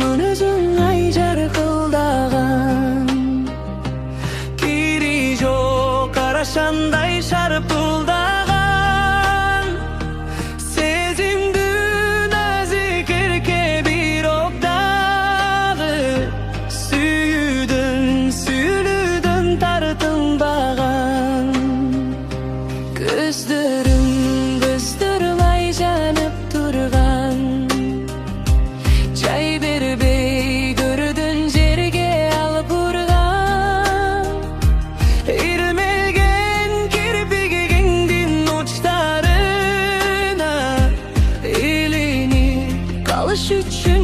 Мүнөзүң айжар кылдаган, кири жок карашандай шарпылдаган, сезимдүү назик эрке бир октагы, сүйүүдөн тартынбаган. Көздөрүм ай жанып турган, жай бербей көрдүн жерге алып урган. Ирмелген кирпигиңдин учтарына илинип калыш үчүн